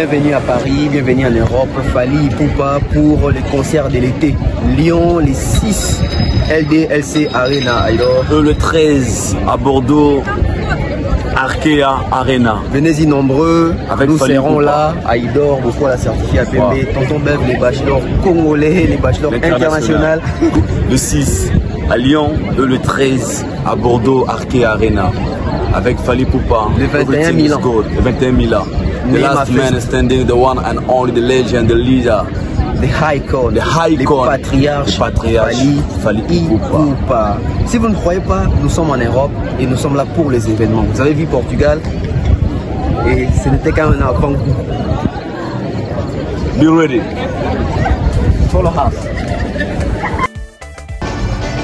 Bienvenue à Paris, bienvenue en Europe. Fally Ipupa pour les concerts de l'été. Lyon, les 6 LDLC Arena. Alors, le 13 à Bordeaux, Arkea Arena. Venez-y nombreux. Avec nous Fally serons Ipupa. là. Aïdor, beaucoup la certifié APB. Wow. Tonton Bev, les bachelors congolais, les bachelors internationaux. Le 6 à Lyon, le 13 à Bordeaux, Arkea Arena. Avec Fally Ipupa. Le 21 Milan. Le 21 Milan. The last man standing, the one and only, the legend, the leader. The icon, the patriarche, Fally Ipupa. Si vous ne croyez pas, nous sommes en Europe et nous sommes là pour les événements. Vous avez vu Portugal et ce n'était qu'un enfant. Be ready. Follow us.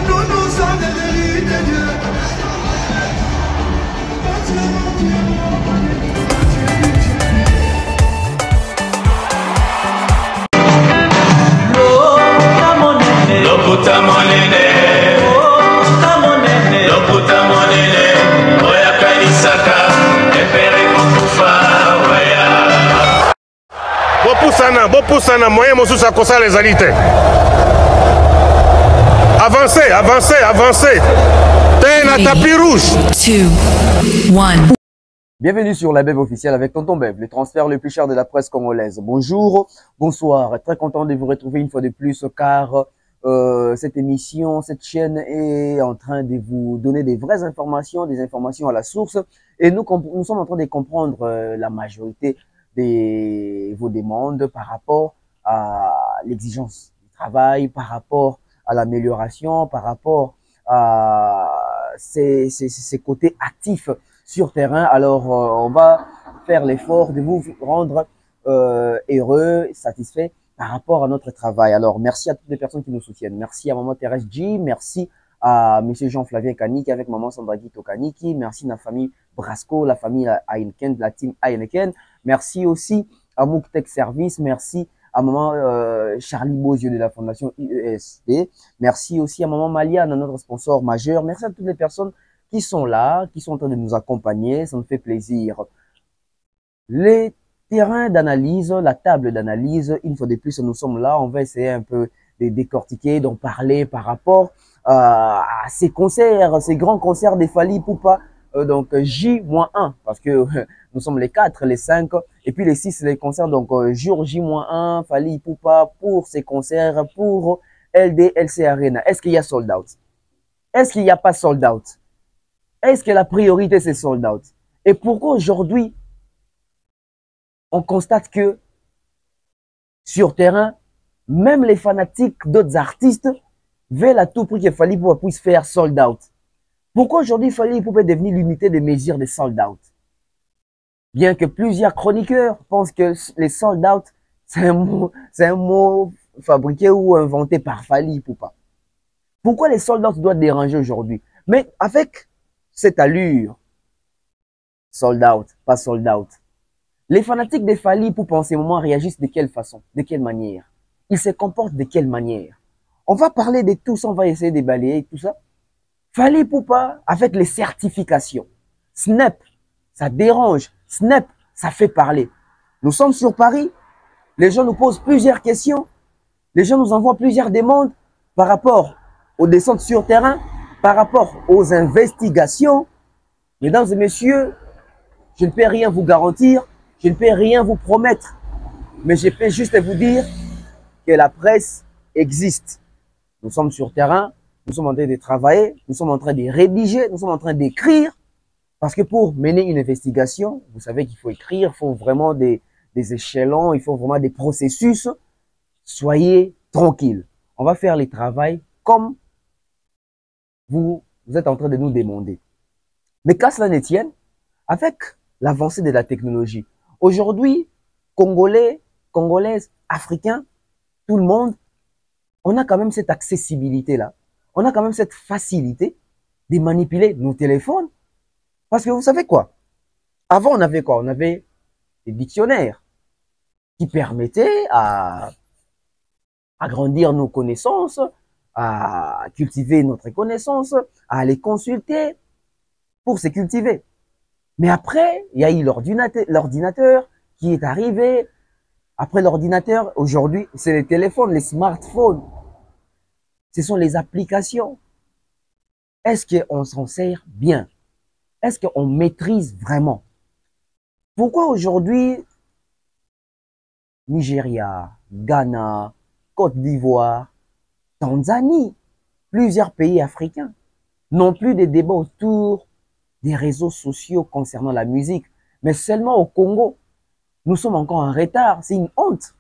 Nous sommes devenus des dieux. Bopusana, moyen mosusa kosa les alités. Avancez, avancez, avancez. T'es la tapis rouge. 2, 1. Bienvenue sur la Bev officielle avec Tonton Bev, le transfert le plus cher de la presse congolaise. Bonjour, bonsoir, très content de vous retrouver une fois de plus car cette émission, cette chaîne est en train de vous donner des vraies informations, des informations à la source et nous sommes en train de comprendre la majorité de vos demandes par rapport à l'exigence du travail, par rapport à l'amélioration, par rapport à ces côtés actifs sur terrain. Alors, on va faire l'effort de vous rendre heureux, satisfait par rapport à notre travail. Alors, merci à toutes les personnes qui nous soutiennent. Merci à Maman Thérèse G, merci à Monsieur Jean-Flavien Kaniki avec Maman Sandra Guito Kaniki, merci à la famille Brasco, la famille Heineken, la team Heineken. Merci aussi à Mouk Tech Service, merci à Maman Charlie Beauzieux de la Fondation IESD, merci aussi à Maman Maliane, notre sponsor majeur. Merci à toutes les personnes qui sont là, qui sont en train de nous accompagner, ça nous fait plaisir. Les terrains d'analyse, la table d'analyse, une fois de plus, nous sommes là, on va essayer un peu de décortiquer, d'en parler par rapport à ces concerts, ces grands concerts de Fally Ipupa. Donc J-1, parce que nous sommes les 4, les 5, et puis les 6, les concerts, donc jour J-1, Fally Ipupa pour ces concerts, pour LDLC Arena. Est-ce qu'il y a sold out? Est-ce qu'il n'y a pas sold out? Est-ce que la priorité c'est sold out? Et pourquoi aujourd'hui, on constate que sur terrain, même les fanatiques d'autres artistes veulent à tout prix que Fally Ipupa puisse faire sold out? Pourquoi aujourd'hui Fally Ipupa est devenu l'unité de mesure des sold out? Bien que plusieurs chroniqueurs pensent que les sold out, c'est un mot fabriqué ou inventé par Fally Ipupa. Pourquoi les sold out doivent déranger aujourd'hui? Mais avec cette allure, sold out, pas sold out, les fanatiques de Fally Ipupa en ce moment réagissent de quelle façon? De quelle manière? Ils se comportent de quelle manière? On va parler de tout ça, on va essayer de balayer tout ça. Fally Ipupa avec les certifications. Snap, ça dérange. Snap, ça fait parler. Nous sommes sur Paris. Les gens nous posent plusieurs questions. Les gens nous envoient plusieurs demandes par rapport aux descentes sur terrain, par rapport aux investigations. Mesdames et messieurs, je ne peux rien vous garantir. Je ne peux rien vous promettre. Mais je peux juste vous dire que la presse existe. Nous sommes sur terrain. Nous sommes en train de travailler, nous sommes en train de rédiger, nous sommes en train d'écrire. Parce que pour mener une investigation, vous savez qu'il faut écrire, il faut vraiment des échelons, il faut vraiment des processus. Soyez tranquilles. On va faire les travail comme vous êtes en train de nous demander. Mais qu'à cela ne tienne, avec l'avancée de la technologie, aujourd'hui, Congolais, Congolaises, Africains, tout le monde, on a quand même cette accessibilité-là. On a quand même cette facilité de manipuler nos téléphones. Parce que vous savez quoi? Avant, on avait quoi? On avait des dictionnaires qui permettaient à agrandir nos connaissances, à cultiver notre connaissance, à les consulter pour se cultiver. Mais après, il y a eu l'ordinateur qui est arrivé après l'ordinateur. Aujourd'hui, c'est les téléphones, les smartphones. Ce sont les applications. Est-ce qu'on s'en sert bien? Est-ce qu'on maîtrise vraiment? Pourquoi aujourd'hui, Nigeria, Ghana, Côte d'Ivoire, Tanzanie, plusieurs pays africains n'ont plus de débats autour des réseaux sociaux concernant la musique, mais seulement au Congo, nous sommes encore en retard. C'est une honte.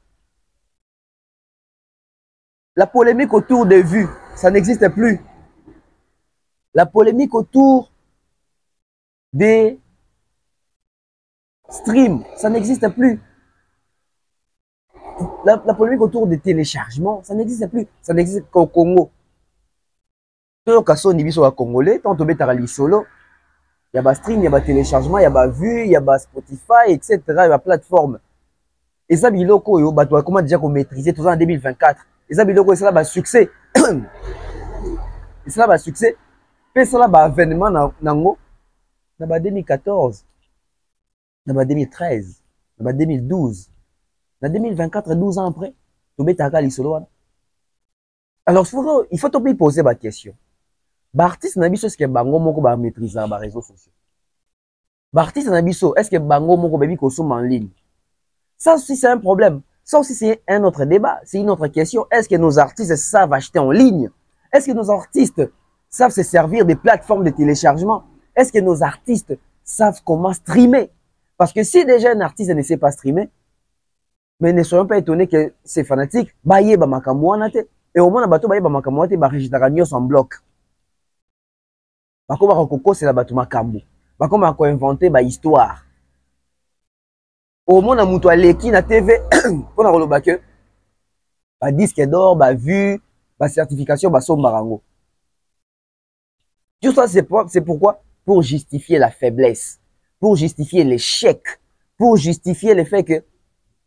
La polémique autour des vues, ça n'existe plus. La polémique autour des streams, ça n'existe plus. La polémique autour des téléchargements, ça n'existe plus. Ça n'existe qu'au Congo. Tout le monde est congolais, tant que tu solo. Il y a des streams, il y a des téléchargements, il y a des vues, il y a des Spotify, etc. Il y a des plateformes. Et ça, biloko, comment déjà maîtriser tout ça en 2024? Et ça, biloko, c'est là un succès. Et c'est là un succès. Et c'est là un événement dans 2014, dans 2013, dans 2012, dans 2024, 12 ans après, tu mets ta cali solo. Alors, il faut te poser la question. L'artiste n'a pas ce que bango moko ba maîtriser les réseaux sociaux. L'artiste n'a pas est-ce que bango moko baby consomme en ligne. Ça aussi c'est un problème. Ça aussi c'est un autre débat, c'est une autre question. Est-ce que nos artistes savent acheter en ligne? Est-ce que nos artistes savent se servir des plateformes de téléchargement? Est-ce que nos artistes savent comment streamer? Parce que si déjà un artiste ne sait pas streamer, mais ne soyons pas étonnés que ces fanatiques baye ba makambo wana te et au moins na bato baye ba makambo te ba registra nyos en bloc. Bakoma kokoko c'est la bato makambo. Bakoma ko inventer ba histoire. Au moins na muto aleki na TV pour na roloba que ba disque d'or, ba vue, ba certification ba sombarango. Tout ça c'est pourquoi pour justifier la faiblesse, pour justifier l'échec, pour justifier le fait que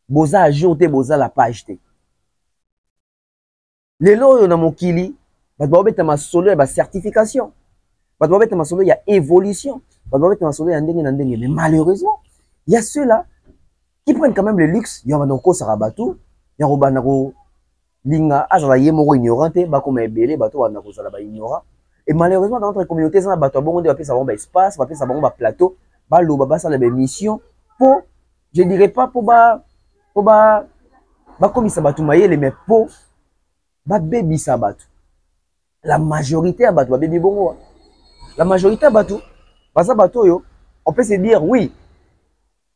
boza ajouté boza la page te. Lelo yo na mokili, ba bobeta ma solo ba certification. Ba bobeta ma solo ya évolution. Ba bobeta ma solo ya ndenge na ndenge. Mais malheureusement, il y a ceux-là qui prennent quand même le luxe, ya banoko sarabatu, ya robanako linga azala yemoko ignorante, ba comme ebele bato banako sala ba ignorant. Et malheureusement dans notre communauté ça bato bongo de ba ça bon ba espace, ba ça bon ba plateau, ba loba ba ça la mission pour je dirais pas pour ba comme ça bato mayele mais pour ba baby ça bato. La majorité à bato ba baby bongo. La majorité à bato, ça bato yo, on peut se dire oui.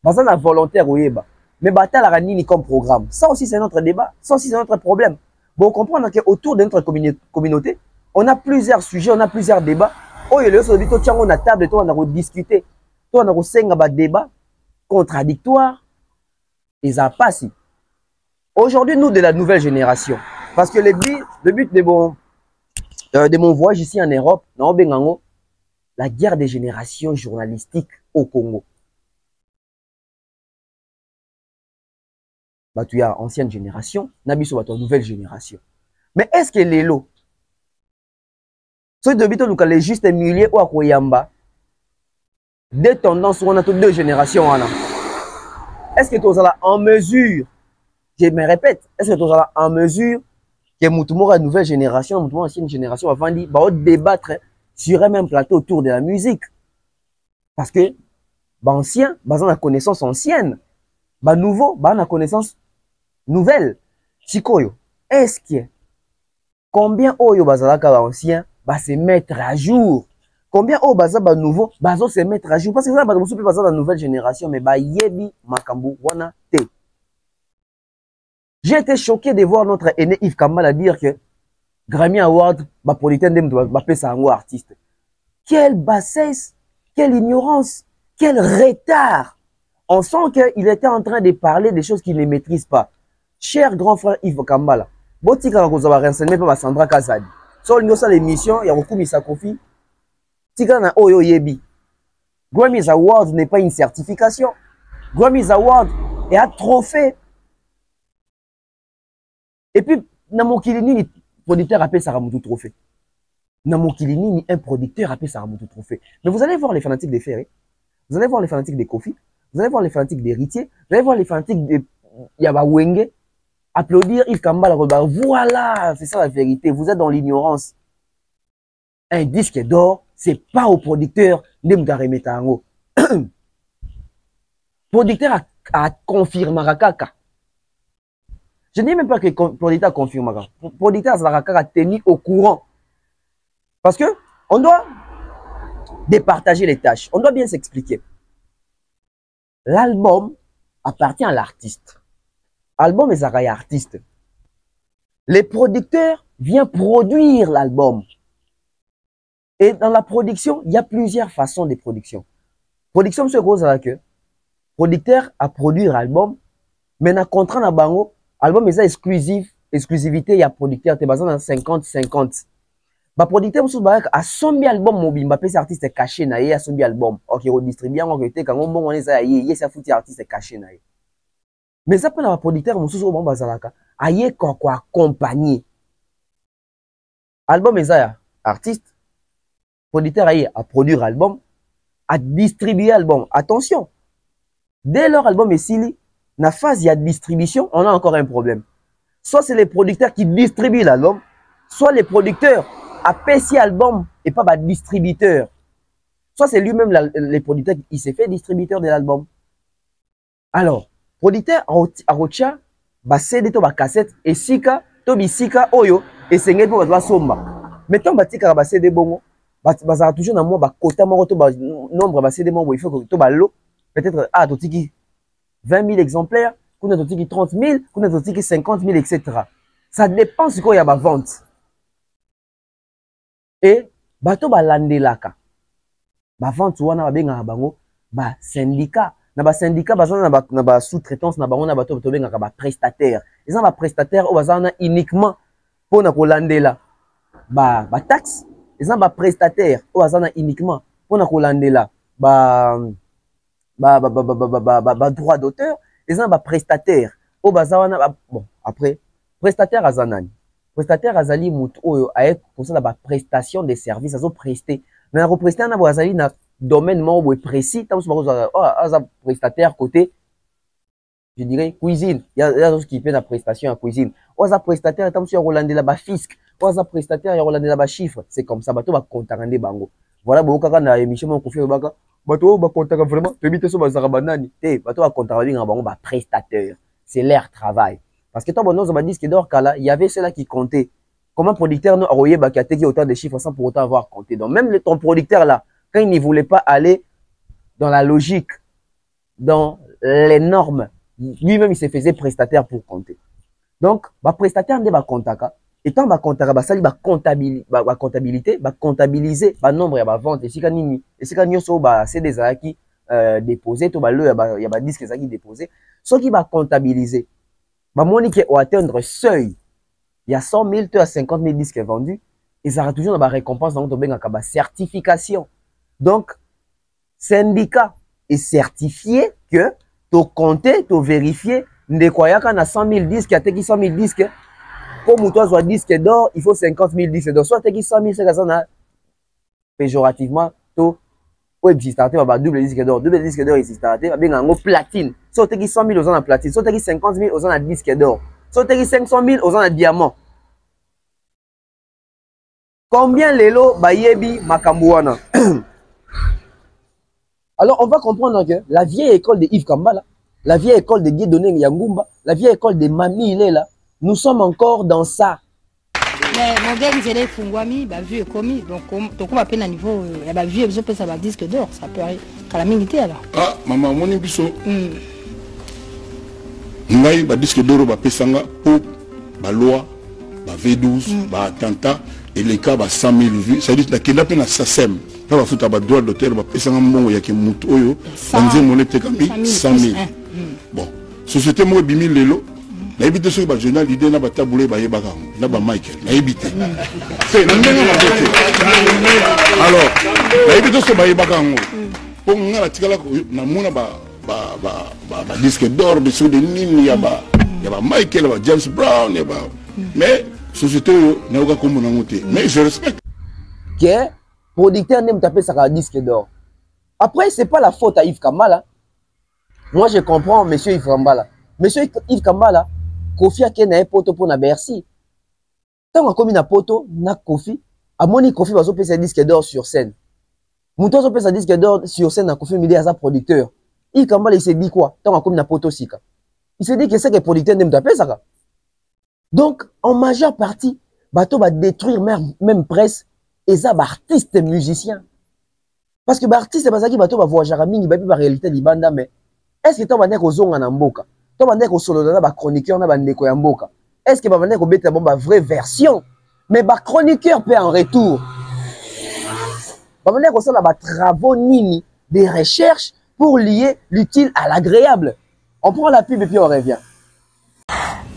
Parce que volontaire mais bataille la nini comme programme. Ça aussi c'est notre débat, ça aussi c'est notre problème. Bon, comprendre qu'autour de notre communauté, on a plusieurs sujets, on a plusieurs débats. Oh, il y a on a table, on a discuté, on a cinq débats contradictoires. Et ça passe. Aujourd'hui, nous de la nouvelle génération, parce que le but de mon voyage ici en Europe, dans Bengango, la guerre des générations journalistiques au Congo. Tu as ancienne génération, nabiso bato nouvelle génération. Mais est-ce que les lots, ceux de bito nous les juste milieu ou à koyamba, deux tendances on a toutes deux générations est-ce que tu es en mesure, je me répète, est-ce que tu es en mesure que Moutoumora la nouvelle génération, Moutoumora ancienne génération avant de débattre sur un même plateau autour de la musique? Parce que ancien, basant la connaissance ancienne, nouveau, basant la connaissance nouvelle. Chikoyo, est-ce que combien oyo bazalaka ancien va se mettre à jour? Combien oyo bazaba nouveau va se mettre à jour? Parce que ça va se passer dans la nouvelle génération, mais ba yebi makambu wana te. J'ai été choqué de voir notre aîné Yves Kambala dire que Grammy Award ba politen dem ba pesa ngo artiste. Quelle bassesse, quelle ignorance, quel retard. On sent qu'il était en train de parler des choses qu'il ne maîtrise pas. Cher grand frère Yves Kambala, botika ko zaba renseigner pa Sandra Kazadi. So lingo sa l'émission ya kokumisa Kofi. Tika na oyo yebi. Grammy Award n'est pas une certification. Grammy Award est un trophée. Et puis na mokili ni producteur appelle ça Ramutu trophée. Na mokili ni un producteur appelle ça Ramutu trophée. Mais vous allez voir les fanatiques des Ferré. Vous allez voir les fanatiques des Kofi. vous allez voir les fanatiques d'Héritier, vous allez voir les fanatiques de Yaba Wenge, applaudir Yves Kambala. Voilà, c'est ça la vérité. Vous êtes dans l'ignorance. Un disque d'or, c'est pas au producteur Ndemgaremetango. Producteur a confirmé Kaka. Je ne dis même pas que le producteur a confirmé. Le producteur a tenu au courant. Parce que on doit départager les tâches. On doit bien s'expliquer. L'album appartient à l'artiste. L'album est un artiste. Les producteurs viennent produire l'album. Et dans la production, il y a plusieurs façons de production. Production, c'est gros à que producteur a produit l'album, mais dans le contrat na bango, l'album est exclusivité, il y a producteur, c'est basé dans 50-50. Bah producteur, a 100 000 albums mobile, bah ces artistes cachés na a 100 000 albums. Ok, on distribue, on rété quand on est ça, il y a foutu artiste caché na. Mais ça peut être un producteur, on sous bon bazalaka, aïe quoi accompagner. Album est ça, artiste. Producteur a produire album, à distribuer album. Attention, dès leur album est sili, dans la phase il y a distribution, on a encore un problème. Soit c'est les producteurs qui distribuent l'album, soit les producteurs apprécient l'album et pas le distributeur. Soit c'est lui-même les producteurs qui s'est fait distributeur de l'album. Alors, producteur a rocha, CD to cassette et sika to bisika oyo et sengé pour la somba. Mettons batika CD bongo. Bazar toujours dans moi quota moko to nombre ba CD il faut que to lo peut-être totiki 20 000 exemplaires, qu'on a totiki 30 000, qu'on a totiki 50 000 etc. Ça dépend ce qu'il y a ba vente. Et bato ba landelaka. Ba vente wana ba benga bango ba syndicat. Na ba syndicat bazana na ba sous-traitance na bango na bato to benga ba prestataire. Ils ont ba prestataire o bazana uniquement pour na ko landela ba taxe. Ils ont des prestataires ou uniquement pour nous coller là droit d'auteur. Ils ont des prestataires au bazana bon après prestataire azanani prestataire azali mutu oyo aye pour ça la prestation des services azo prester mais la prestataire na bazali na domaine mo précis tant que prestataire côté je dirais cuisine il y a d'autres qui fait la prestation en cuisine ou za prestataire tant que Rolande la ba fisc ou za prestataire Rolande la ba chiffre c'est comme ça bato ba comptarande bango voilà beaucoup quand na émission mon confier baka bato ba comptara vraiment te bité so ba zarabanani te bato ba comptarande bango ba prestataire c'est leur travail parce que toi bon nous on disque d'or kala il y avait ceux-là qui comptaient comment producteur no royer ba qui autant de chiffres sans pour autant avoir compté donc même ton producteur là quand il ne voulait pas aller dans la logique dans les normes lui-même il se faisait prestataire pour compter. Donc, bah prestataire ne va comptaka. Étant bah comptaka, bah ça lui bah comptabilité, bah comptabiliser bah nombre bah vente et si quand nini et si quand nyoso bah c'est des acquis déposés tout bah le il y a bah disques qui déposés. Ce qui va comptabiliser, bah monique au atteindre seuil, il y a 100 000 à 50 000 disques vendus et ça aura toujours dans bah récompense dans ton benga bah certification. Donc, syndicat est certifié que tu compter, tu vérifier, ne croyant qu'on a 100 000 disques, il y a 100 000 disques. Comme toi, soit disque d'or, il faut 50 000 disques d'or. Soit tu as 100 000, c'est ça, péjorativement, tu as double disque d'or. Double disque d'or, il y a platine. Soit tu as 100 000 aux en platine. Soit tu as 50 000 aux en disque d'or. Soit tu as 500 000 aux en diamant. Combien l'élo, bayebi, makambouana? Alors, on va comprendre que la vieille école de Yves Kambala, la vieille école de Guédoné Yangumba, la vieille école de Mami Ilela, nous sommes encore dans ça. Mais mon gars, il est fungwami, bah vu et commis. Donc, on va peine à niveau, il y a vu et je pense à la disque d'or, ça peut arriver. Qu'à la milité alors. Ah, maman, mon émission. Ngai, bah disque d'or, bah pesanga, pour, bah loi, bah V12, bah attentat, et les cas, bah 100 000 vues. Ça veut dire que la peine à SACEM. Quand on fait un droit d'auteur, on peut faire un bon, il y a qui moutou, on dit mon était comme 100 000. Bon, société moi 10 000 lélo, n'a évité sur le journal, l'idée n'a pas taboulé, n'a pas Michael, n'a évité. Alors, n'a évité sur le bagango. Pour nous, la tigala, n'a mouna disque d'or, des sous de Nîmes, il y a Michael, il y a James Brown, mais société n'a pas comme on a monté. Mais je respecte. Que producteur n'aime taper ça disque d'or. Après, c'est pas la faute à Yves Kambala. Moi, je comprends monsieur Yves Kambala. Monsieur Yves Kambala, Kofi Ake na poto pour na Bercy. Tant qu'on na poto, na Kofi, à moni Kofi va faire un disque d'or sur scène. Mouton va faire un disque d'or sur scène na Kofi Midi à sa producteur. Yves Kambala, il s'est dit quoi? Tant qu'on na poto sika. Il s'est dit que c'est que producteur n'aime pas ça. Donc, en majeure partie, bateau va détruire même presse et ça, artiste et musicien. Parce que artiste, c'est pas ça qui bateau va voir Jaramini, va réalité libanda, mais est-ce que tu vas dire zonga na mboka? Tu vas dire solo na ba chroniqueur na ba ndeko ya mboka? Est-ce que va dire ko beta ba vraie version? Mais ba chroniqueur peut en retour. Va dire ko ça ba travaux nini des recherches pour lier l'utile à l'agréable. On prend la pub et puis on revient.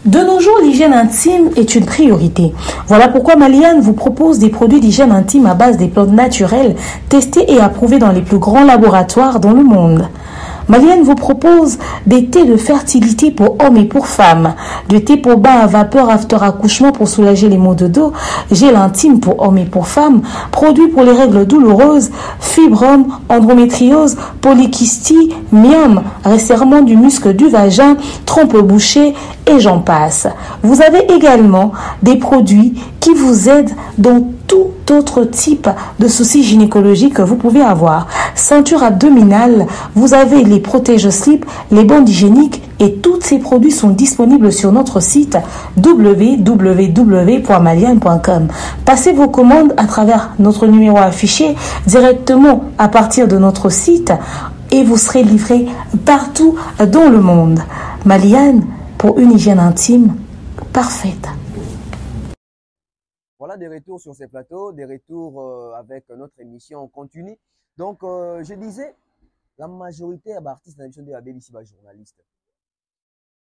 De nos jours, l'hygiène intime est une priorité. Voilà pourquoi Maliane vous propose des produits d'hygiène intime à base des plantes naturelles, testés et approuvés dans les plus grands laboratoires dans le monde. Maliane vous propose des thés de fertilité pour hommes et pour femmes, des thés pour bain à vapeur after accouchement pour soulager les maux de dos, gel intime pour hommes et pour femmes, produits pour les règles douloureuses, fibrome, endométriose, polykystie, myome, resserrement du muscle du vagin, trompe bouchée et j'en passe. Vous avez également des produits qui vous aident dans tout autre type de soucis gynécologiques que vous pouvez avoir. Ceinture abdominale, vous avez les protège-slip, les bandes hygiéniques et tous ces produits sont disponibles sur notre site www.maliane.com. Passez vos commandes à travers notre numéro affiché directement à partir de notre site et vous serez livré partout dans le monde. Maliane, pour une hygiène intime parfaite. Voilà des retours sur ces plateaux, des retours avec notre émission en continu. Donc, je disais, la majorité des artistes dans l'émission de la BBC, c'est journaliste.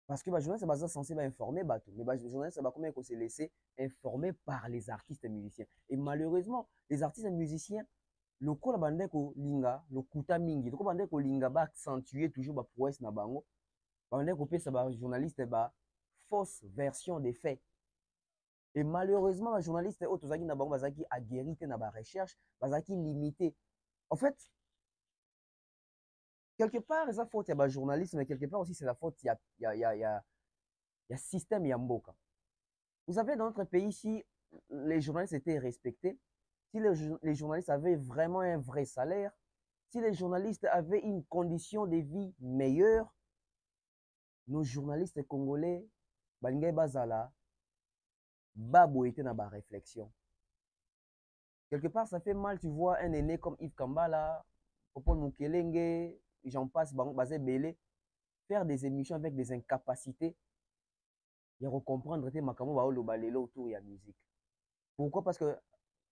Parce que les journalistes sont censés informer, mais les journalistes sont combien qu'on s'est laissé informer par les artistes et musiciens. Et malheureusement, les artistes et musiciens, le coup la bande ko linga, le kuta mingi, le coup bande ko linga va accentuer toujours ba prouesse na bango. Bande ko pe ça ba journaliste ba fausse version des faits. Et malheureusement, les journalistes autozaki na bango bazaki aguerri na ba recherche, bazaki limité. En fait, quelque part, c'est la faute, il y a journalisme, mais quelque part aussi, c'est la faute, il y a système, il y a mboka. Vous savez, dans notre pays, si les journalistes étaient respectés, si les journalistes avaient vraiment un vrai salaire, si les journalistes avaient une condition de vie meilleure, nos journalistes congolais, Balingay Bazala, Babo était dans ma réflexion. Quelque part, ça fait mal, tu vois, un aîné comme Yves Kambala, Popol Mukelenge, j'en passe, Bazé Belé, faire des émissions avec des incapacités, et recomprendre que Makamo Baolo Balélo autour de la musique. Pourquoi? Parce que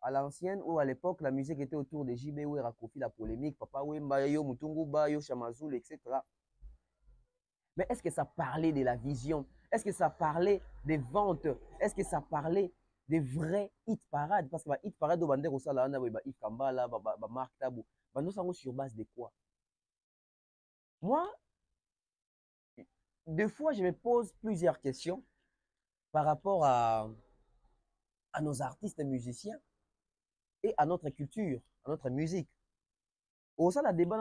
à l'ancienne ou à l'époque, la musique était autour de JB ou Rakofi, la polémique, Papa Wemba, Yo Mutungu Ba, Yo Chamazoul, etc. Mais est-ce que ça parlait de la vision? Est-ce que ça parlait des ventes? Est-ce que ça parlait des vrais hit parades? Parce que les hit parades, on va dire que ça, là, on a Yves Kambala, Marc Tabou. Nous sommes sur base de quoi? Moi, des fois, je me pose plusieurs questions par rapport à nos artistes et musiciens et à notre culture, à notre musique. Au sein de la débat,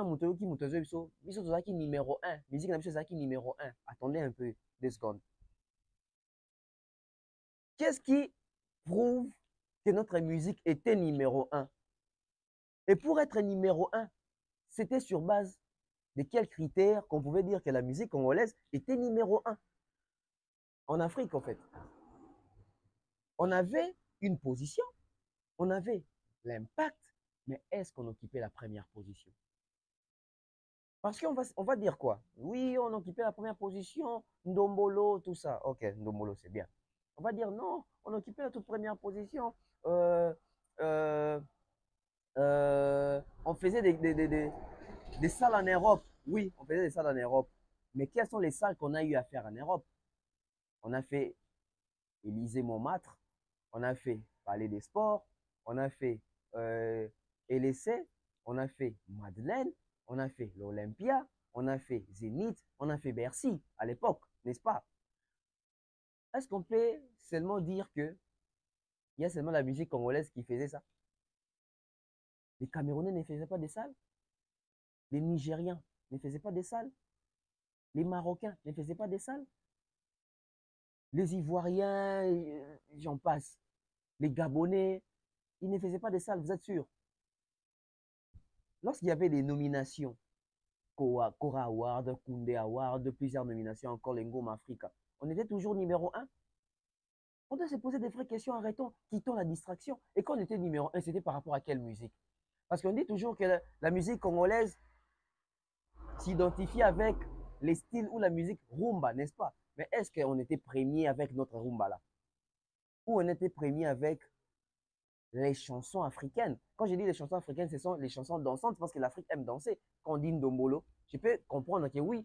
qui numéro 1. Musique qui numéro 1. Attendez un peu, 2 secondes. Qu'est-ce qui prouve que notre musique était numéro 1? Et pour être numéro 1, c'était sur base de quels critères qu'on pouvait dire que la musique congolaise était numéro 1 en Afrique, en fait. On avait une position, on avait l'impact, mais est-ce qu'on occupait la première position? Parce qu'on va dire quoi? Oui, on occupait la première position, Ndombolo, tout ça. Ok, Ndombolo, c'est bien. On va dire non, on occupait la toute première position. On faisait des salles en Europe. Oui, on faisait des salles en Europe. Mais quelles sont les salles qu'on a eu à faire en Europe? On a fait Élysée-Montmartre, on a fait Palais des Sports, on a fait LSC, on a fait Madeleine, on a fait l'Olympia, on a fait Zénith, on a fait Bercy à l'époque, n'est-ce pas? Est-ce qu'on peut seulement dire que il y a seulement la musique congolaise qui faisait ça? Les Camerounais ne faisaient pas des salles? Les Nigériens ne faisaient pas des salles? Les Marocains ne faisaient pas des salles. Les Ivoiriens, j'en passe. Les Gabonais, ils ne faisaient pas des salles, vous êtes sûr? Lorsqu'il y avait des nominations, Cora Award, Koundé Award, plusieurs nominations, encore les Ngoma Africa, on était toujours numéro 1. On doit se poser des vraies questions, arrêtons, quittons la distraction. Et quand on était numéro 1, c'était par rapport à quelle musique? Parce qu'on dit toujours que la musique congolaise s'identifie avec les styles ou la musique rumba, n'est-ce pas? Mais est-ce qu'on était premier avec notre rumba là? Ou on était premier avec les chansons africaines? Quand je dis les chansons africaines, ce sont les chansons dansantes parce que l'Afrique aime danser. Quand on dit Ndombolo, je peux comprendre que oui,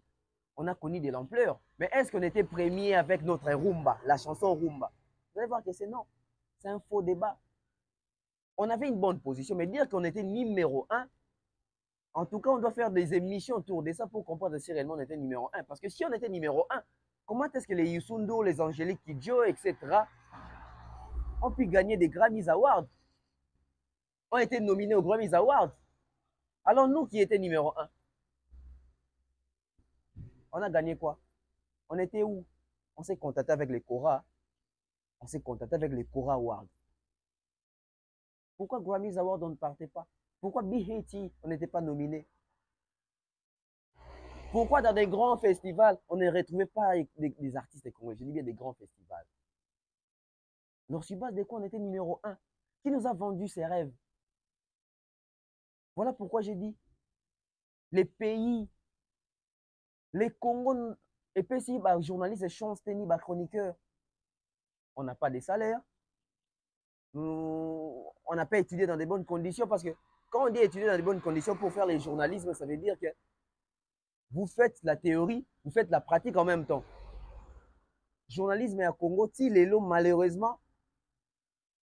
on a connu de l'ampleur. Mais est-ce qu'on était premier avec notre rumba, la chanson rumba? Vous allez voir que c'est non. C'est un faux débat. On avait une bonne position, mais dire qu'on était numéro 1, en tout cas, on doit faire des émissions autour de ça pour comprendre si réellement on était numéro 1. Parce que si on était numéro 1, comment est-ce que les Youssoundo, les Angélique Kidjo, etc., ont pu gagner des Grammys Awards, ont été nominés aux Grammys Awards? Alors nous qui étions numéro 1, on a gagné quoi? On était où? On s'est contacté avec les Cora. On s'est contacté avec les Cora Awards. Pourquoi Grammys Awards, on ne partait pas? Pourquoi BET, on n'était pas nominé? Pourquoi dans des grands festivals, on ne retrouvait pas des artistes congolais? Je dis bien des grands festivals. Alors, sur base de quoi on était numéro 1? Qui nous a vendu ses rêves? Voilà pourquoi j'ai dit, les pays, les Congos, et puis si bah, journalistes, chance, tennis, bah, chroniqueurs, on n'a pas de salaire. On n'a pas étudié dans de bonnes conditions parce que quand on dit étudier dans de bonnes conditions pour faire les journalismes, ça veut dire que vous faites la théorie, vous faites la pratique en même temps. Journalisme à Congo, ti lelo malheureusement,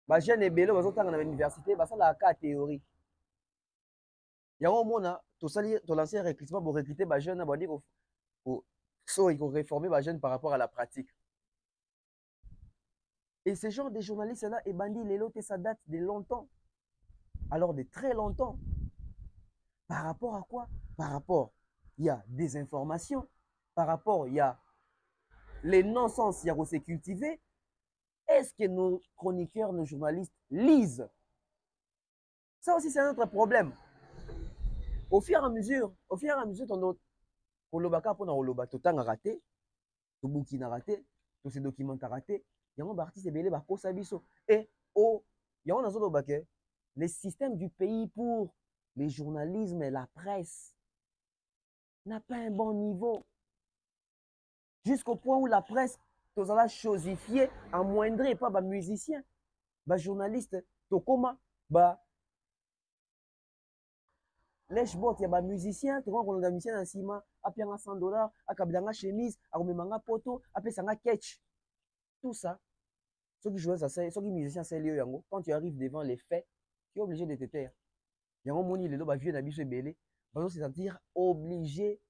bah jeune et bello bazotanga na université, bah ça la cas théorie. Yango mona to sali to lancer recrutement pour recruter bah jeune ba dire so il faut réformer bah jeune par rapport à la pratique. Et ce genre de journalistes là et bandi lelo ça date de longtemps. Alors de très longtemps. Par rapport à quoi? Par rapport, il y a des informations. Par rapport, il y a les non-sens, il y a aussi cultivé. Est-ce que nos chroniqueurs, nos journalistes lisent? Ça aussi, c'est un autre problème. Au fur et à mesure, ton kolobaka pour oloba totanga raté, to bouki na raté, to se documenta raté, il y a un artiste belé ba kosa biso et il y a un autre baké, les systèmes du pays pour les journalismes et la presse n'a pas un bon niveau. Jusqu'au point où la presse, tous la chosifier, amoindrir pas bah musicien, bah journaliste, tokoma, bah lèche-bot, ya bah musicien, tu vois qu'on a musicien dans cima, à payer $100, à kabilanga chemise, à rememanga poto, à payer sanga ketch. Tout ça, ceux qui jouent ça, ceux qui musiciens, c'est lié yango. Quand tu arrives devant les faits, tu es obligé de te taire. Yango moni lelo ba vieux na biso belé, ba se sentir obligé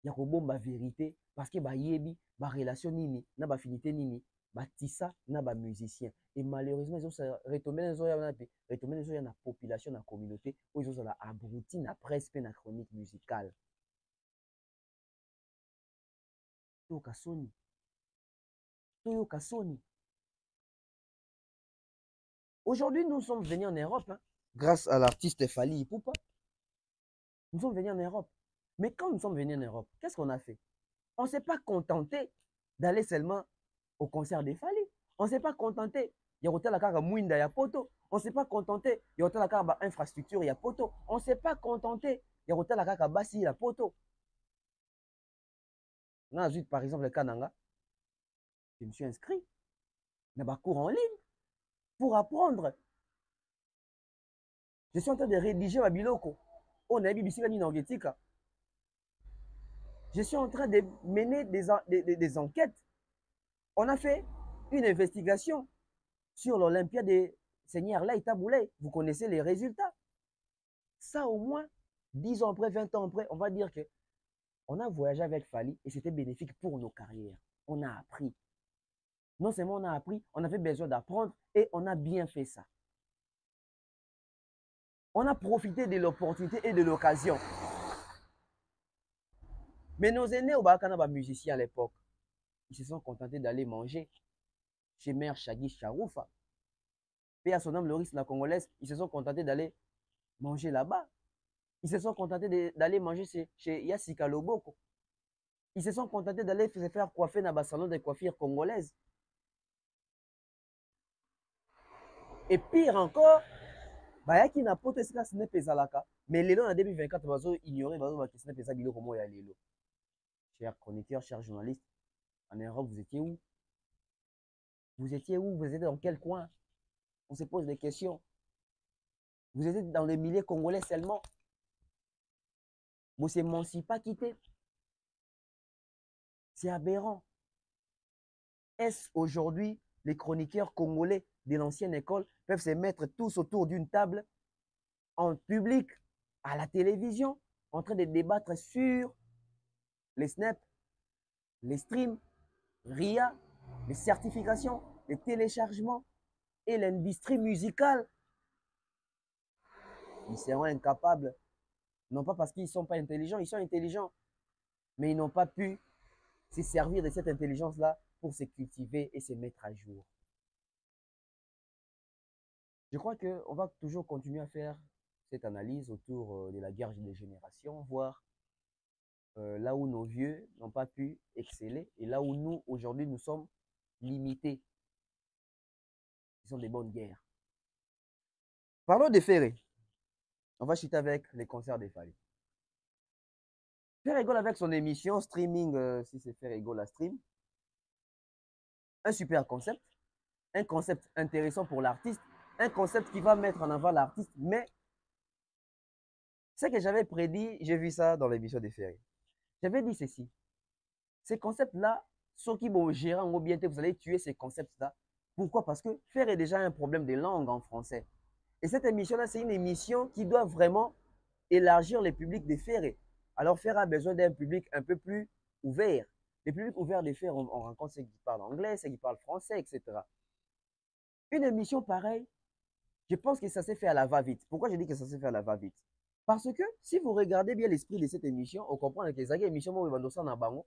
ya ko bomba vérité parce que ba yebi ba relation nini na ba affinité nini ba tissa na ba musicien et malheureusement ils ont retombé dans la population na communauté où ils ont la abruti na presse pe na chronique musicale. Toyo Kasoni. Aujourd'hui nous sommes venus en Europe hein, grâce à l'artiste Fally Ipupa. Nous sommes venus en Europe. Mais quand nous sommes venus en Europe, qu'est-ce qu'on a fait? On ne s'est pas contenté d'aller seulement au concert des Fally. On ne s'est pas contenté. Il y a hôtel à Kara Mouinda, il y a poto. On ne s'est pas contenté. Il y a hôtel à Kara infrastructure, il y a poto. On ne s'est pas contenté. Il y a hôtel à Kara Bassi, il y a poto. Ensuite, par exemple, le Kananga, je me suis inscrit dans un cours en ligne pour apprendre. Je suis en train de rédiger ma biloko. On a BBC Energetica. Je suis en train de mener des enquêtes. On a fait une investigation sur l'Olympiade de Seigneur Laïta Boulay. Vous connaissez les résultats. Ça, au moins, 10 ans après, 20 ans après, on va dire que on a voyagé avec Fally et c'était bénéfique pour nos carrières. On a appris. Non seulement on a appris, on avait besoin d'apprendre et on a bien fait ça. On a profité de l'opportunité et de l'occasion. Mais nos aînés au Bakanaba musiciens à l'époque, ils se sont contentés d'aller manger chez Mère Chagui Charoufa. Et à son âme, le risque la congolaise, ils se sont contentés d'aller manger là-bas. Ils se sont contentés d'aller manger chez Yassika Loboko. Ils se sont contentés d'aller se faire coiffer dans le salon de coiffure congolaise. Et pire encore, bayaki na poto esika Snep ezalaka, mais lelo en 2024 bazo ignorer bazo ba Snep eza biloko mo ya lelo. Chers chroniqueurs, chers journalistes, en Europe, vous étiez où? Vous étiez où? Vous étiez dans quel coin? On se pose des questions. Vous étiez dans le milieu congolais seulement. Vous s'émancipez pas quitté. C'est aberrant. Est-ce aujourd'hui les chroniqueurs congolais de l'ancienne école peuvent se mettre tous autour d'une table en public, à la télévision, en train de débattre sur les snaps, les streams, RIA, les certifications, les téléchargements et l'industrie musicale? Ils seront incapables, non pas parce qu'ils ne sont pas intelligents, ils sont intelligents, mais ils n'ont pas pu se servir de cette intelligence-là pour se cultiver et se mettre à jour. Je crois qu'on va toujours continuer à faire cette analyse autour de la guerre des générations, voir là où nos vieux n'ont pas pu exceller et là où nous, aujourd'hui, nous sommes limités. Ce sont des bonnes guerres. Parlons des Ferré. On va chuter avec les concerts des Fally. Faire rigole avec son émission streaming, si c'est faire rigole la stream. Un super concept. Un concept intéressant pour l'artiste. Un concept qui va mettre en avant l'artiste. Mais ce que j'avais prédit, j'ai vu ça dans l'émission des Ferré. J'avais dit ceci. Ces concepts-là, ceux qui vont gérer en bien, vous allez tuer ces concepts-là. Pourquoi? Parce que faire est déjà un problème de langue en français. Et cette émission-là, c'est une émission qui doit vraiment élargir le public des Ferré. Alors, Ferré a besoin d'un public un peu plus ouvert. Le public ouvert des Ferré, on rencontre ceux qui parlent anglais, ceux qui parlent français, etc. Une émission pareille, je pense que ça s'est fait à la va-vite. Pourquoi je dis que ça s'est fait à la va-vite? Parce que si vous regardez bien l'esprit de cette émission, on comprend que c'est une émission où on va bango.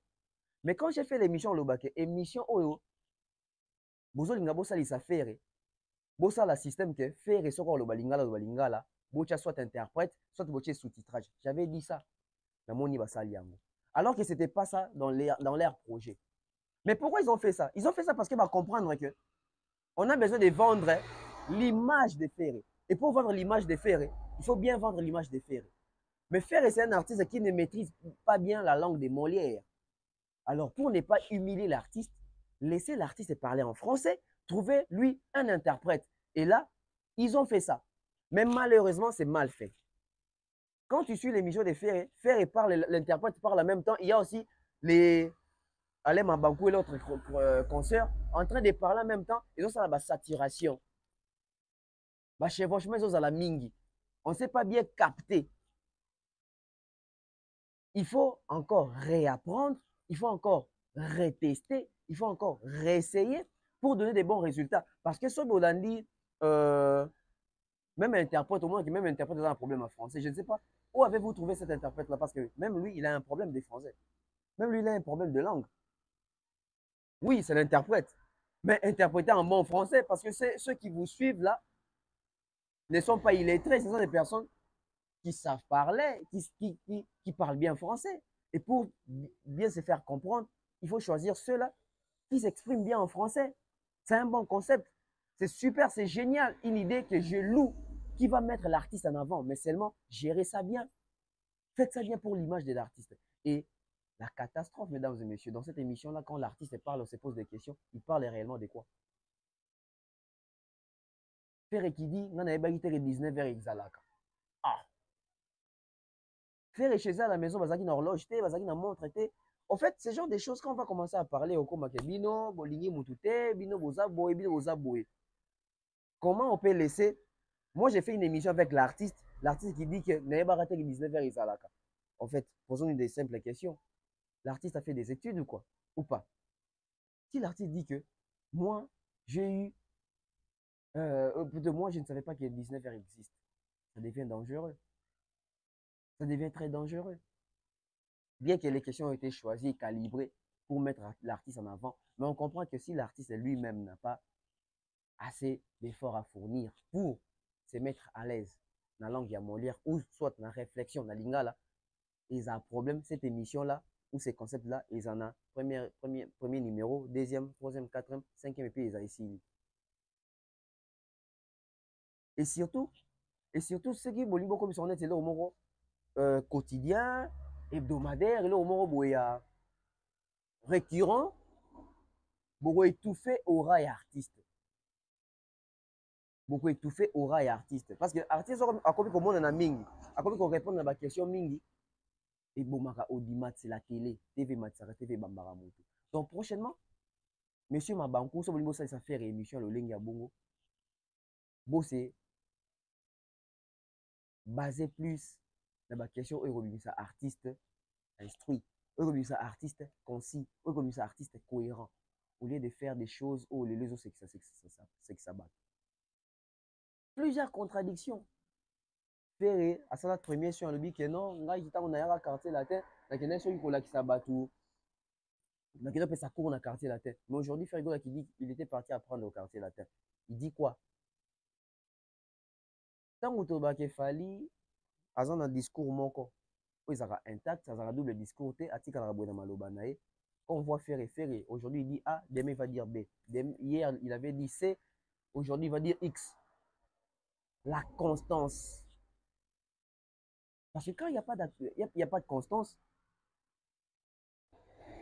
Mais quand j'ai fait l'émission Lobake, émission Oyo, bozolinga bosalisa Ferré, bosala système que Ferré soko lobalingala, bocha soit interprète, soit bocha sous-titrage. J'avais dit ça. Alors que ce n'était pas ça dans leur projet. Mais pourquoi ils ont fait ça? Ils ont fait ça parce qu'ils vont comprendre que on a besoin de vendre l'image de Ferré. Et pour vendre l'image de Ferré, il faut bien vendre l'image de Ferré. Mais Ferré, c'est un artiste qui ne maîtrise pas bien la langue de Molière. Alors, pour ne pas humilier l'artiste, laissez l'artiste parler en français, trouver lui un interprète. Et là, ils ont fait ça. Mais malheureusement, c'est mal fait. Quand tu suis l'émission de Ferré, Ferré parle, l'interprète parle en même temps. Il y a aussi les Alain Mabankou et l'autre consoeur en train de parler en même temps. Ils ont ça la saturation. Chevauchement, ils ont la mingi. On ne sait pas bien capter. Il faut encore réapprendre, il faut encore retester, il faut encore réessayer pour donner des bons résultats. Parce que ce Bolandi, même interprète, au moins que même interprète a un problème en français. Je ne sais pas. Où avez-vous trouvé cet interprète-là? Parce que même lui, il a un problème de français. Même lui, il a un problème de langue. Oui, c'est l'interprète. Mais interpréter en bon français, parce que ceux qui vous suivent là ne sont pas illettrés. Ce sont des personnes qui savent parler, qui parlent bien français. Et pour bien se faire comprendre, il faut choisir ceux-là qui s'expriment bien en français. C'est un bon concept. C'est super, c'est génial. Une idée que je loue, qui va mettre l'artiste en avant, mais seulement gérer ça bien. Faites ça bien pour l'image de l'artiste. Et la catastrophe, mesdames et messieurs, dans cette émission-là, quand l'artiste parle, on se pose des questions, il parle réellement de quoi? Ferré qui dit, non, on 19 heures exalaka. Ah! Ferré chez eux à la maison, bazaki na horloge, bazaki na montre. En fait, ce genre de choses, quand on va commencer à parler au Komake, bino, bolingi mutute, bino bozaboe, bino bozaboe. Comment on peut laisser. Moi, j'ai fait une émission avec l'artiste qui dit que Naeba raté 19h Izalaka. En fait, posons une des simples questions. L'artiste a fait des études ou quoi? Ou pas? Si l'artiste dit que moi, j'ai eu. De moi, je ne savais pas que 19h existe. Ça devient dangereux. Ça devient très dangereux. Bien que les questions ont été choisies et calibrées pour mettre l'artiste en avant, mais on comprend que si l'artiste lui-même n'a pas assez d'efforts à fournir pour se mettre à l'aise dans la langue ya Molière ou soit dans la réflexion, dans la lingala, ils ont un problème, cette émission-là, ou ces concepts-là, ils en ont premier numéro, deuxième, troisième, quatrième, cinquième, et puis ils ont ici. Et surtout, ce qui est bon, comme on est là au moro quotidien, hebdomadaire, et là au moro boya récurrent, beaucoup étouffé aura et artiste. Beaucoup étouffé aura et artiste. Parce que artiste, a comme on a mingi, a comme on répond à la question mingi, et bomaka audimat, c'est la télé, TV Matsara, TV Bambara Moto. Donc prochainement, monsieur Mabankou, so bolimo ça faire émission le lengi ya bongo. Bossé basé plus dans la question où ça artiste instruit, où ça artiste concis, où ça artiste cohérent, au lieu de faire des choses où les autres c'est que ça bat. Plusieurs contradictions. Faire à ça la première sur le bic non, nga jita on a quartier latin, la connexion il faut qui s'abatou. La connexion ça court dans le quartier latin. Mais aujourd'hui Ferrigola qui dit qu'il était parti apprendre au quartier latin. Il dit quoi? Tant que tu fali azan un discours moko ils ont intact ça a double discours te atika la boina maloba nae on voit faire aujourd'hui il dit A demain il va dire B hier il avait dit C aujourd'hui il va dire X. La constance, parce que quand il n'y a pas de constance,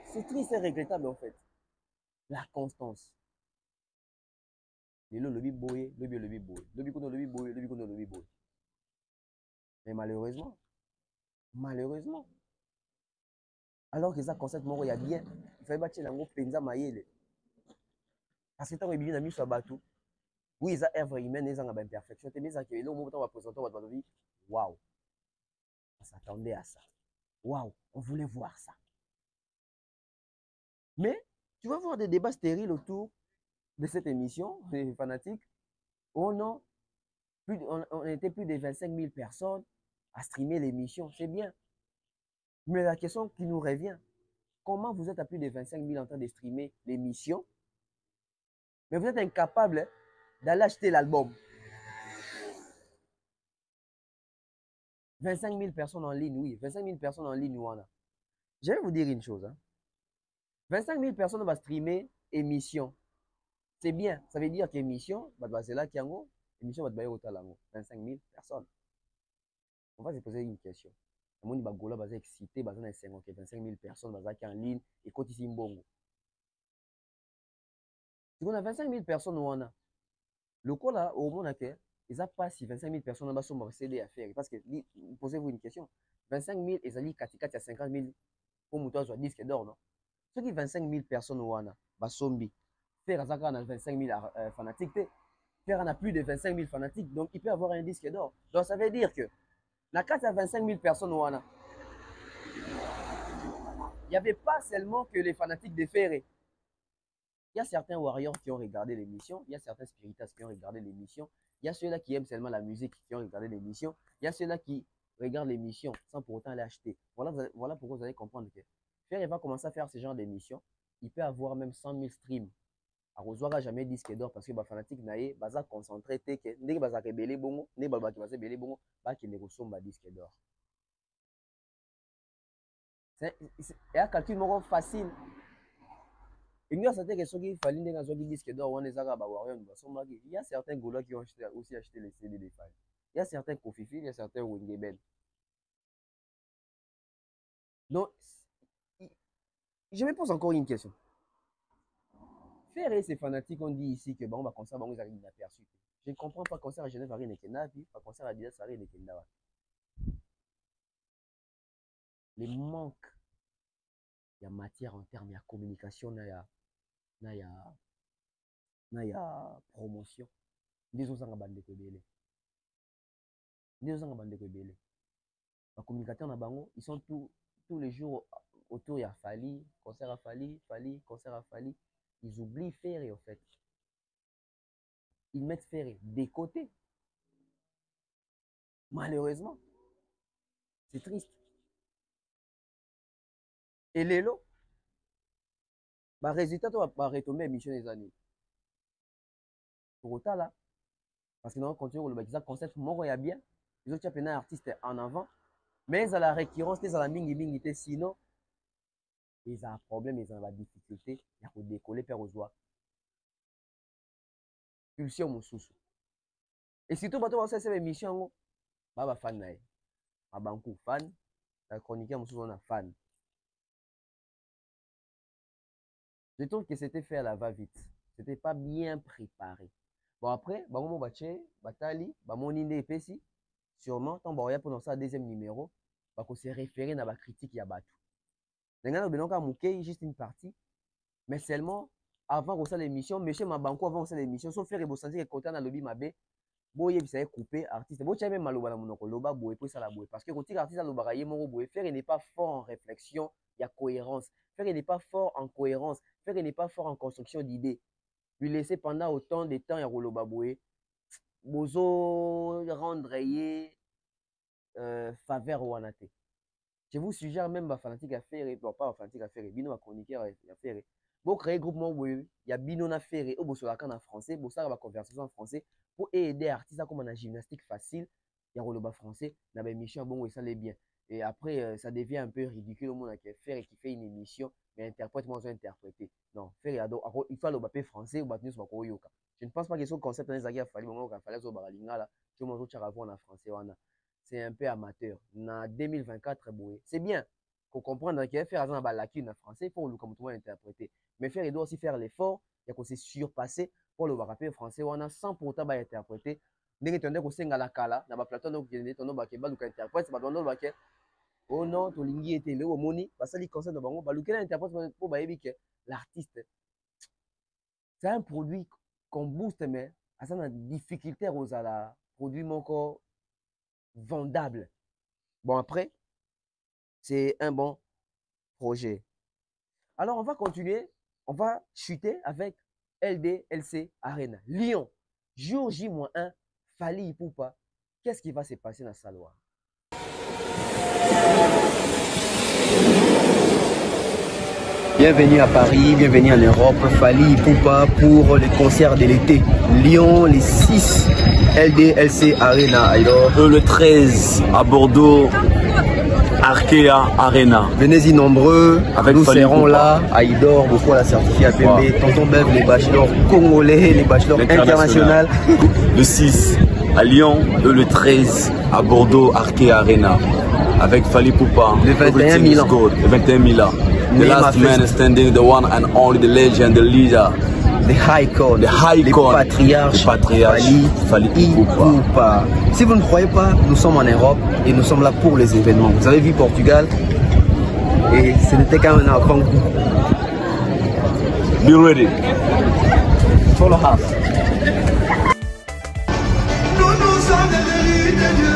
c'est triste et regrettable en fait. La constance. Le lobby boy, lobby boy, lobby kono lobby boy, lobby kono lobby boy. Mais malheureusement, alors que ça concept moro ya bien, il fallait bâtir lango penza mayele. Parce que tant que bien ami soit batou, oui, ils ont œuvre humaine, ils ont une imperfection. Mais ça que là au moment où on va présenter votre vie, waouh, on s'attendait à ça. Waouh, on voulait voir ça. Mais tu vas voir des débats stériles autour de cette émission, les fanatiques. Oh non, on était plus de 25 000 personnes à streamer l'émission, c'est bien. Mais la question qui nous revient, comment vous êtes à plus de 25 000 en train de streamer l'émission, mais vous êtes incapable d'aller acheter l'album? 25 000 personnes en ligne, oui, 25 000 personnes en ligne, voilà. Je vais vous dire une chose. Hein. 25 000 personnes vont streamer émission. C'est bien, ça veut dire qu'émission, c'est là qu'il y a émission, 25 000 personnes. On va se poser une question. Le monde est excité, 25 000 personnes en ligne, et quand ici, mbongo. Si on a 25 000 personnes, on a. Le coup là, au monde, ils n'ont pas si 25 000 personnes ont cédé à faire. Parce que, posez-vous une question. 25 000, ils ont dit 50 000 pour mouton soit disque d'or, non? Ceux qui 25 000 personnes, on a, basombi. Faire à 25 000 fanatiques, faire en a plus de 25 000 fanatiques, donc il peut avoir un disque d'or. Donc ça veut dire que, dans 25 000 personnes, on a. Il n'y avait pas seulement que les fanatiques de Ferré. Il y a certains warriors qui ont regardé l'émission, il y a certains spiritas qui ont regardé l'émission, il y a ceux-là qui aiment seulement la musique qui ont regardé l'émission, il y a ceux-là qui regardent l'émission sans pour autant l'acheter. Voilà pourquoi vous allez comprendre que Ferré va commencer à faire ce genre d'émission. Il peut avoir même 100 000 streams. A rejoindre jamais disque d'or parce que les fanatiques naïe baza concentré te que ndenge baza rebelle bongo, ndenge baza ki baza rebelle bongo, ba ki ndeko somba disque d'or. C'est un calcul moro facile. Il y a certaines questions qui fallait ndenge zo ki disque d'or on ezaka ba warrior ba somba ki. Il y a certains gola qui ont aussi acheté les CD des fans. Il y a certains Kofifi, il y a certains Wengebel. Donc je me pose encore une question. Faire ces fanatiques, on dit ici que bon, on va concert, bon, ils arrivent inaperçus. Je ne comprends pas concert à Genève, Paris, Nekena, puis pas concert à Adidas, Paris, Nekena. Les manques, il y a matière en termes, il y a communication, il y a promotion. Des autres en bande de Kobele. Des autres en bande de Kobele. Les communicateurs en bango, ils sont tous les jours autour, il y a Fali, concert à Fali, concert à Fali. Ils oublient Ferré, en fait. Ils mettent Ferré des côtés. Malheureusement. C'est triste. Et l'élo, bah résultat, tu vas retomber émission des années. Pour autant là, parce que nous continuons le concept, moi il y a bien, les autres tu as un artiste en avant, mais à la récurrence, à la mingi, sinon, ils ont un problème, ils ont la difficulté, il faut décoller per aux oies. Pulsion mon sous. Et surtout, tu vas faire cette émission, bah fan naï, bah banco fan, la chroniqueur mon sous on a fan. Je trouve que c'était fait à la va-vite. C'était pas bien préparé. Bon, après, bah, mon baché, batali, bah, mon indé épais, sûrement, tant bah, pour ça, deuxième numéro, bah, qu'on s'est référé dans la critique, il y a battu. Maintenant, on a mouké juste une partie, mais seulement, avant qu'on s'est l'émission, monsieur Mabanko, avant qu'on s'est l'émission, sauf faire et vous sentir que quand on a lobby mabé, bon, il y a coupé, artiste. Bon, tu as même mal au balabonoko, loba, boué, puis ça la boué. Parce que quand tu artiste à l'obaraye, mon boué, faire, il n'est pas fort en réflexion, il y a cohérence. Faire, il n'est pas fort en cohérence. Faire, il n'est pas fort en construction d'idées. Lui laisser pendant autant de temps, il y a Rolo Baboué. Bozo rendre faveur au Wanate. Je vous suggère même ma fanatique à faire, bon, pas ma fanatique à faire, bino ma chroniqueur à faire. Bon, créer groupement, il y a bino à faire, au bosso la canne en français, bon, ça va conversation en français, pour aider artistes comme on a gymnastique facile, il y a Rolo Ba français, dans la émission, bon, ça l'est bien. Et après, ça devient un peu ridicule au monde qui fait et qui fait une émission, mais interprète, moi, je vais interpréter. Non, faire il faut le français ou battre sur le yoka. Je ne pense pas que ce concept est a fallu moment qu'il fallait sur Baralinga là, tout le monde a en français. C'est un peu amateur. En 2024, c'est bien. Pour comprendre qu'il y a faire la lacune en français, il faut le comme tout le monde interpréter. Mais faire, il doit aussi faire l'effort, il y a qu'on s'est surpassé pour le rapper français, sans pour autant interpréter. Dès que tu as un la kala, dans la plateau, donc tu as interprète, oh non, tu lingi était le moni, parce que les concepts de bango, lequel interprète pour l'artiste. C'est un produit qu'on booste, mais à ça, on a difficulté à la produit mon corps vendable. Bon, après, c'est un bon projet. Alors, on va continuer, on va chuter avec LDLC Arena. Lyon, jour J-1, Fally Ipupa. Qu'est-ce qui va se passer dans sa loi? Bienvenue à Paris, bienvenue en Europe. Fally Ipupa pour le concert de l'été. Lyon, les 6 LDLC Arena. Alors, Le 13 à Bordeaux, Arkea Arena. venez-y nombreux. Avec nous Fally serons Ipupa. là. Aïdor, beaucoup à la certifiée APB. Tonton Bev, les bachelors congolais, les bachelors internationaux. Le 6 à Lyon et le 13 à Bordeaux, Arkea Arena. Avec Fally Ipupa. Le 21 Everything is 000 good. Le 21 000 The Name last of man standing, the one and only, the legend, the leader. The High Code, The High les Code, patriarches, le patriarche, Fally Ipupa. Si vous ne croyez pas, nous sommes en Europe et nous sommes là pour les événements. Vous avez vu Portugal et ce n'était quand même un grand coup. Be ready. Follow us. Nous sommes des élus de Dieu.